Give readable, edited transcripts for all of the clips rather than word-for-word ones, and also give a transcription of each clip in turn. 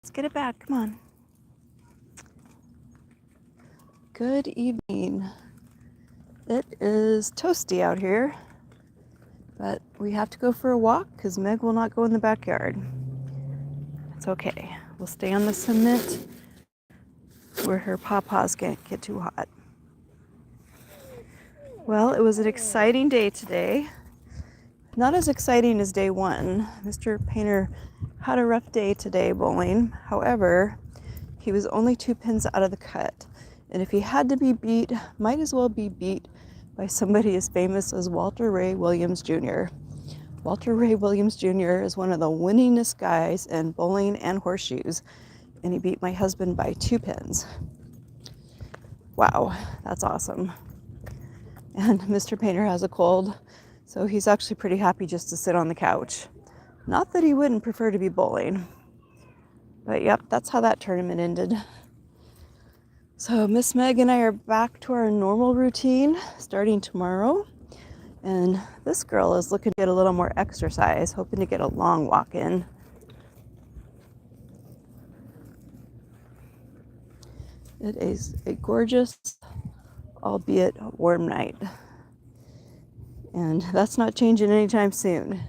Let's get it back. Come on. Good evening. It is toasty out here, but we have to go for a walk because Meg will not go in the backyard. It's okay. We'll stay on the cement where her pawpaws can't get too hot. Well, it was an exciting day today. Not as exciting as day one. Mr. Painter had a rough day today bowling. However, he was only 2 pins out of the cut. And if he had to be beat, might as well be beat by somebody as famous as Walter Ray Williams Jr. Walter Ray Williams Jr. is one of the winningest guys in bowling and horseshoes. And he beat my husband by 2 pins. Wow, that's awesome. And Mr. Painter has a cold, so he's actually pretty happy just to sit on the couch. Not that he wouldn't prefer to be bowling. But yep, that's how that tournament ended. So Miss Meg and I are back to our normal routine starting tomorrow. And this girl is looking to get a little more exercise, hoping to get a long walk in. It is a gorgeous, albeit warm night. And that's not changing anytime soon.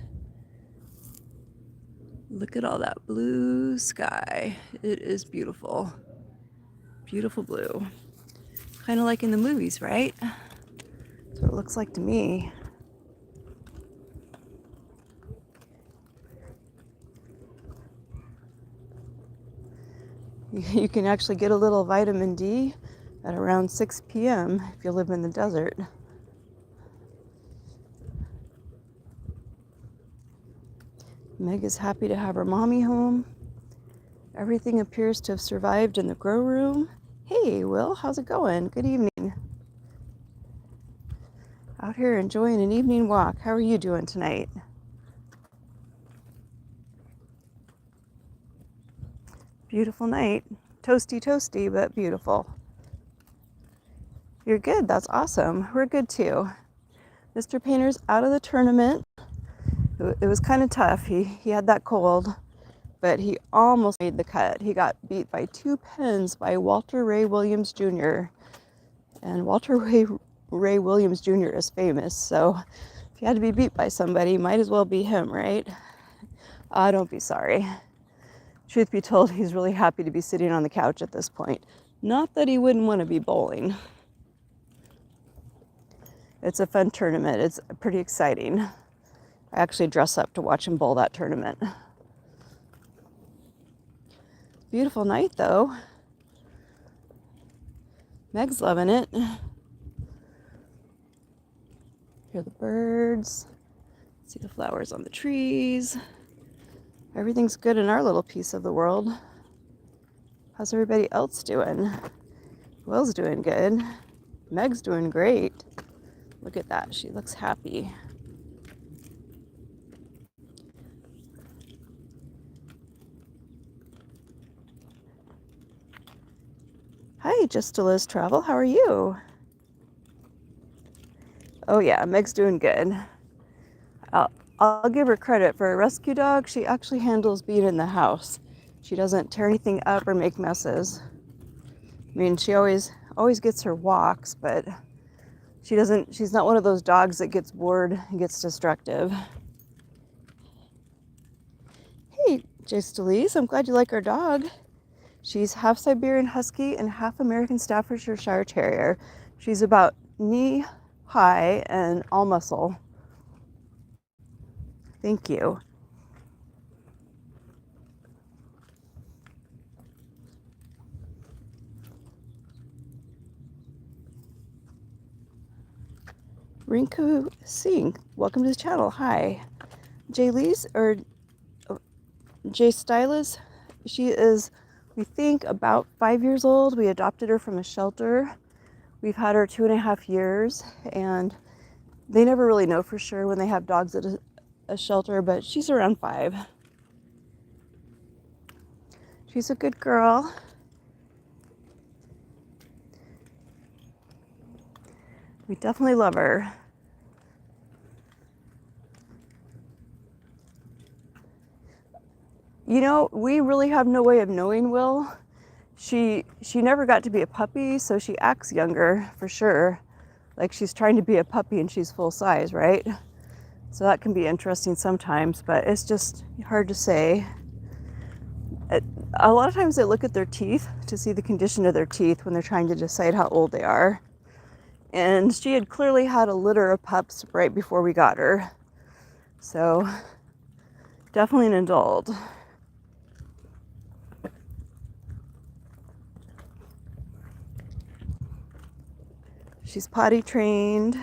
Look at all that blue sky. It is beautiful. Beautiful blue. Kind of like in the movies, right? That's what it looks like to me. You can actually get a little vitamin D at around 6 p.m. if you live in the desert. Meg is happy to have her mommy home. Everything appears to have survived in the grow room. Hey, Will, how's it going? Good evening. Out here enjoying an evening walk. How are you doing tonight? Beautiful night. Toasty, toasty, but beautiful. You're good. That's awesome. We're good too. Mr. Painter's out of the tournament. It was kind of tough. He had that cold, but he almost made the cut. He got beat by 2 pins by Walter Ray Williams Jr. And Walter Ray Williams Jr. is famous, so if you had to be beat by somebody, might as well be him, right? Don't be sorry. Truth be told, he's really happy to be sitting on the couch at this point. Not that he wouldn't want to be bowling. It's a fun tournament. It's pretty exciting. I actually dress up to watch him bowl that tournament. Beautiful night, though. Meg's loving it. Hear the birds. See the flowers on the trees. Everything's good in our little piece of the world. How's everybody else doing? Will's doing good. Meg's doing great. Look at that. She looks happy. Hi, Just to Liz Travel. How are you? Oh yeah, Meg's doing good. I'll give her credit for a rescue dog. She actually handles being in the house. She doesn't tear anything up or make messes. I mean, she always gets her walks, but she's not one of those dogs that gets bored and gets destructive. Hey, Just to Liz, I'm glad you like our dog. She's half Siberian Husky and half American Staffordshire Shire Terrier. She's about knee high and all muscle. Thank you. Rinku Singh, welcome to the channel. Hi. Jay Lee's or Jay Stylis, she is, we think, about 5 years old. We adopted her from a shelter. We've had her 2.5 years, and they never really know for sure when they have dogs at a shelter, but she's around 5. She's a good girl. We definitely love her. You know, we really have no way of knowing Will. She never got to be a puppy, so she acts younger for sure. Like she's trying to be a puppy and she's full size, right? So that can be interesting sometimes, but it's just hard to say. A lot of times they look at their teeth to see the condition of their teeth when they're trying to decide how old they are. And she had clearly had a litter of pups right before we got her. So definitely an adult. She's potty trained.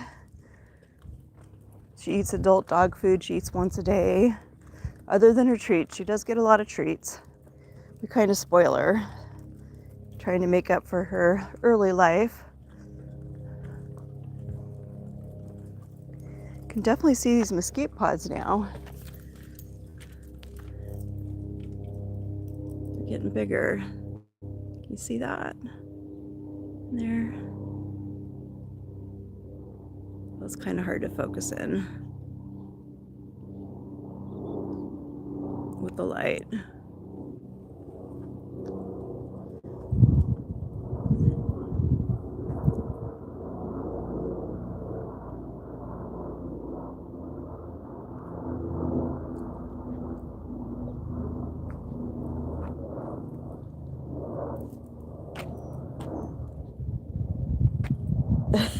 She eats adult dog food. She eats once a day. Other than her treats, she does get a lot of treats. We kind of spoil her, trying to make up for her early life. Can definitely see these mesquite pods now. They're getting bigger. Can you see that? There. That's kind of hard to focus in with the light.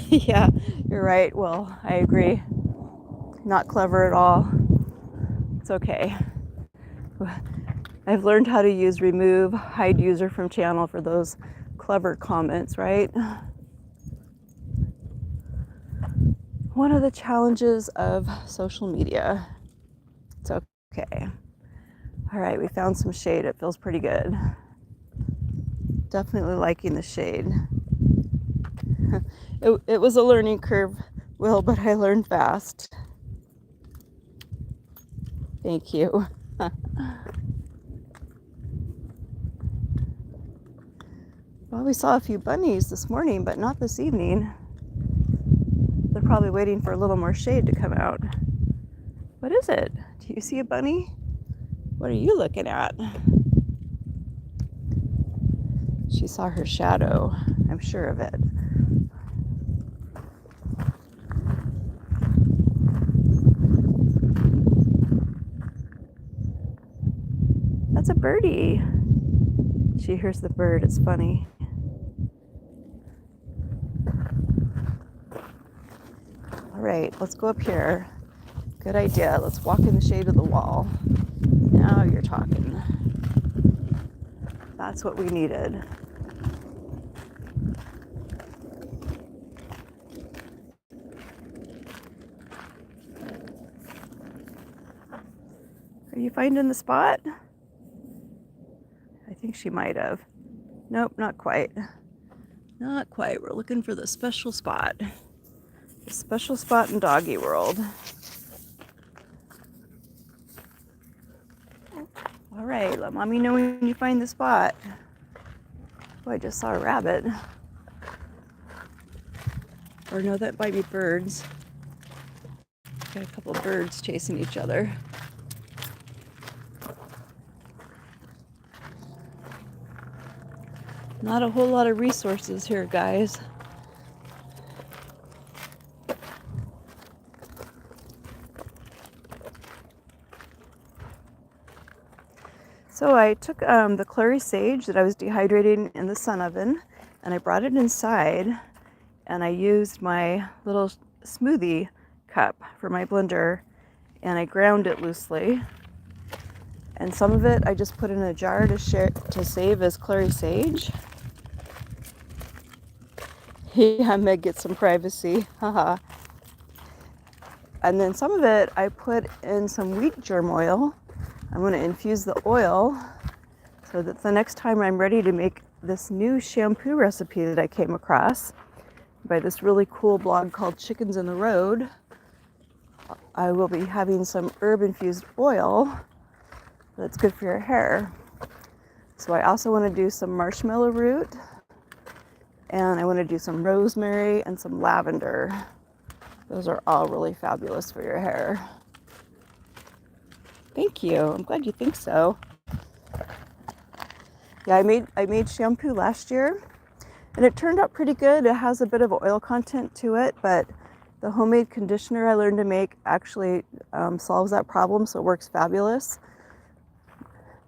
Yeah, you're right. Well, I agree. Not clever at all. It's okay. I've learned how to use remove, hide user from channel for those clever comments, right? One of the challenges of social media. It's okay. All right, we found some shade. It feels pretty good. Definitely liking the shade. It was a learning curve, Will, but I learned fast. Thank you. Well, we saw a few bunnies this morning, but not this evening. They're probably waiting for a little more shade to come out. What is it? Do you see a bunny? What are you looking at? She saw her shadow. I'm sure of it. That's a birdie. She hears the bird. It's funny. All right, let's go up here. Good idea. Let's walk in the shade of the wall. Now you're talking. That's what we needed. Are you finding the spot? I think she might have. Nope, not quite. Not quite. We're looking for the special spot. The special spot in doggy world. All right, let mommy know when you find the spot. Oh, I just saw a rabbit. Or no, that might be birds. Got a couple of birds chasing each other. Not a whole lot of resources here, guys. So I took the clary sage that I was dehydrating in the sun oven, and I brought it inside, and I used my little smoothie cup for my blender, and I ground it loosely. And some of it I just put in a jar to save as clary sage. Yeah, Meg gets some privacy. Haha. And then some of it I put in some wheat germ oil. I'm going to infuse the oil so that the next time I'm ready to make this new shampoo recipe that I came across by this really cool blog called Chickens in the Road, I will be having some herb infused oil that's good for your hair. So I also want to do some marshmallow root, and I want to do some rosemary and some lavender. Those are all really fabulous for your hair. Thank you. I'm glad you think so. Yeah, I made shampoo last year, and it turned out pretty good. It has a bit of oil content to it, but the homemade conditioner I learned to make actually solves that problem, so it works fabulous.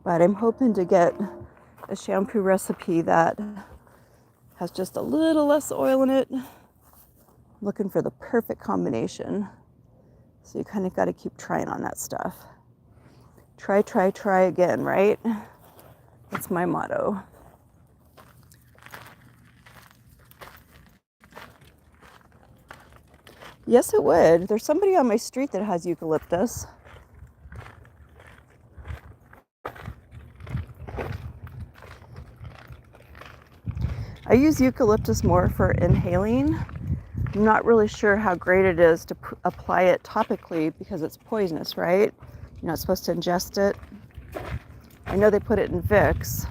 But I'm hoping to get a shampoo recipe that has just a little less oil in it. I'm looking for the perfect combination. So you kind of got to keep trying on that stuff. Try, try, try again, right? That's my motto. Yes, it would. There's somebody on my street that has eucalyptus. I use eucalyptus more for inhaling. I'm not really sure how great it is to apply it topically because it's poisonous, right? You're not supposed to ingest it. I know they put it in Vicks,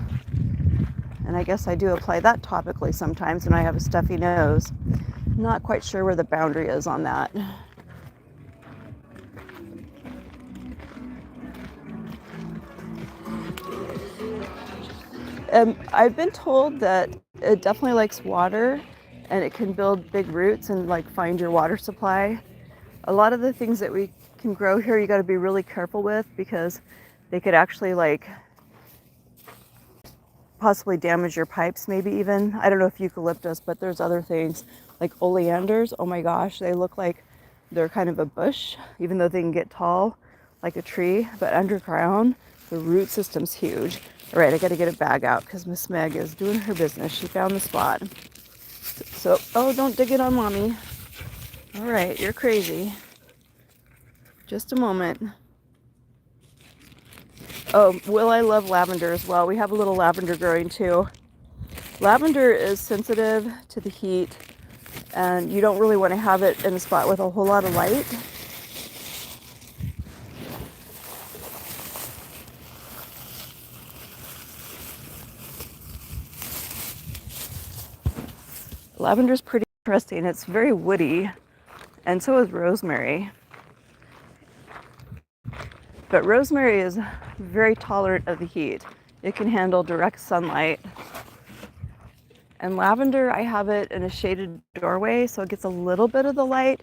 and I guess I do apply that topically sometimes when I have a stuffy nose. I'm not quite sure where the boundary is on that. I've been told that it definitely likes water and it can build big roots and like find your water supply. A lot of the things that we can grow here, you got to be really careful with because they could actually like possibly damage your pipes, maybe even. I don't know if eucalyptus, but there's other things like oleanders. Oh my gosh, they look like they're kind of a bush, even though they can get tall like a tree, but underground, the root system's huge. All right, I got to get a bag out because Miss Meg is doing her business. She found the spot. So, oh, don't dig it on mommy. All right, you're crazy. Just a moment. Oh, Will, I love lavender as well. We have a little lavender growing too. Lavender is sensitive to the heat, and you don't really want to have it in a spot with a whole lot of light. Lavender's pretty interesting. It's very woody, and so is rosemary. But rosemary is very tolerant of the heat. It can handle direct sunlight. And lavender, I have it in a shaded doorway, so it gets a little bit of the light,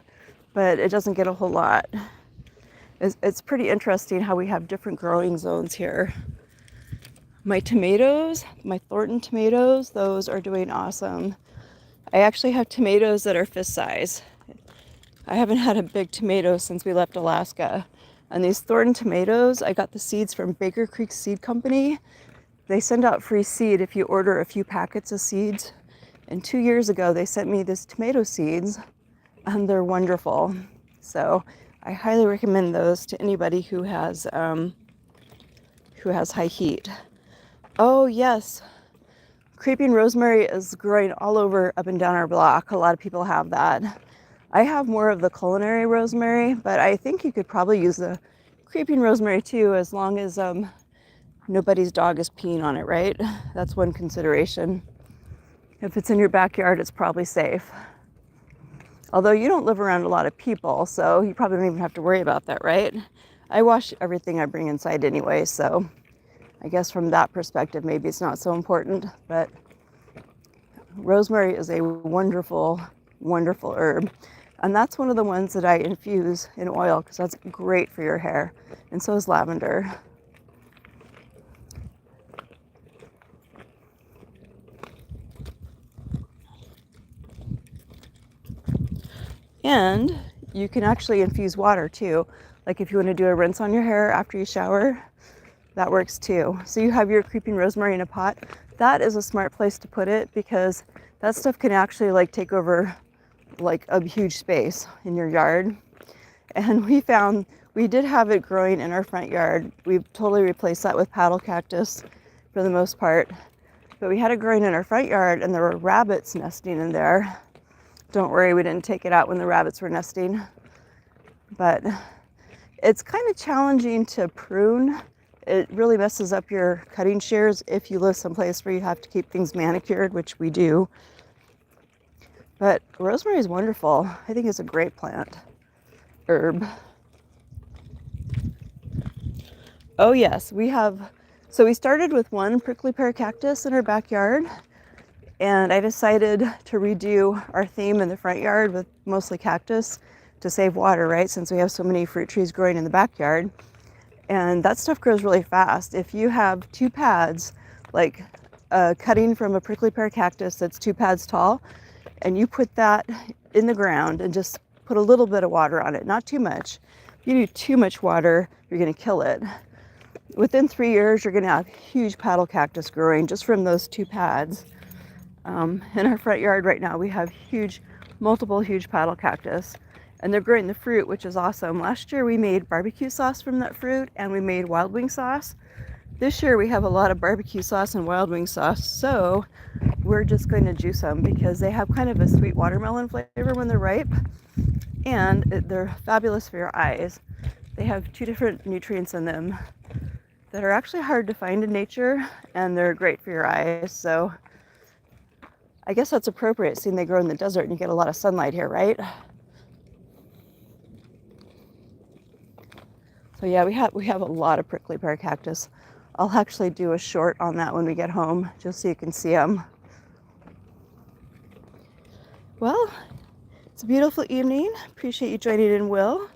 but it doesn't get a whole lot. It's pretty interesting how we have different growing zones here. My tomatoes, my Thornton tomatoes, those are doing awesome. I actually have tomatoes that are fist size. I haven't had a big tomato since we left Alaska. And these Thornton tomatoes, I got the seeds from Baker Creek Seed Company. They send out free seed if you order a few packets of seeds. And 2 years ago, they sent me these tomato seeds, and they're wonderful. So I highly recommend those to anybody who has high heat. Oh yes, creeping rosemary is growing all over up and down our block. A lot of people have that. I have more of the culinary rosemary, but I think you could probably use the creeping rosemary too, as long as nobody's dog is peeing on it, right? That's one consideration. If it's in your backyard, it's probably safe. Although you don't live around a lot of people, so you probably don't even have to worry about that, right? I wash everything I bring inside anyway, so I guess from that perspective, maybe it's not so important, but rosemary is a wonderful, wonderful herb. And that's one of the ones that I infuse in oil because that's great for your hair. And so is lavender. And you can actually infuse water too. Like if you want to do a rinse on your hair after you shower, that works too. So you have your creeping rosemary in a pot. That is a smart place to put it because that stuff can actually like take over like a huge space in your yard. And we did have it growing in our front yard. We've totally replaced that with paddle cactus for the most part. But we had it growing in our front yard and there were rabbits nesting in there. Don't worry, we didn't take it out when the rabbits were nesting. But it's kind of challenging to prune. It really messes up your cutting shears if you live someplace where you have to keep things manicured, which we do. But rosemary is wonderful. I think it's a great plant, herb. Oh yes, we have So we started with one prickly pear cactus in our backyard, and I decided to redo our theme in the front yard with mostly cactus to save water, right? Since we have so many fruit trees growing in the backyard. And that stuff grows really fast. If you have 2 pads, like a cutting from a prickly pear cactus that's 2 pads tall, and you put that in the ground and just put a little bit of water on it, not too much. If you do too much water, you're gonna kill it. Within 3 years, you're gonna have huge paddle cactus growing just from those 2 pads. In our front yard right now, we have multiple huge paddle cactus, and they're growing the fruit, which is awesome. Last year we made barbecue sauce from that fruit, and we made wild wing sauce. This year we have a lot of barbecue sauce and wild wing sauce, so we're just going to juice them because they have kind of a sweet watermelon flavor when they're ripe, and they're fabulous for your eyes. They have 2 different nutrients in them that are actually hard to find in nature, and they're great for your eyes. So I guess that's appropriate, seeing they grow in the desert and you get a lot of sunlight here, right? So yeah, we have a lot of prickly pear cactus. I'll actually do a short on that when we get home, just so you can see them. Well, it's a beautiful evening. Appreciate you joining in, Will.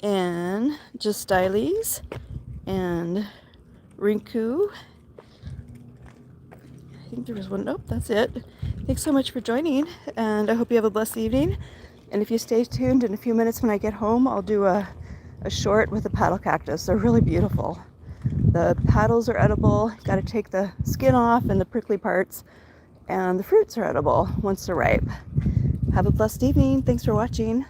And Just Stylies and Rinku. I think there was one. Nope, that's it. Thanks so much for joining, and I hope you have a blessed evening. And if you stay tuned, in a few minutes when I get home, I'll do a short with a paddle cactus. They're really beautiful. The paddles are edible. Got to take the skin off and the prickly parts, and the fruits are edible once they're ripe. Have a blessed evening. Thanks for watching.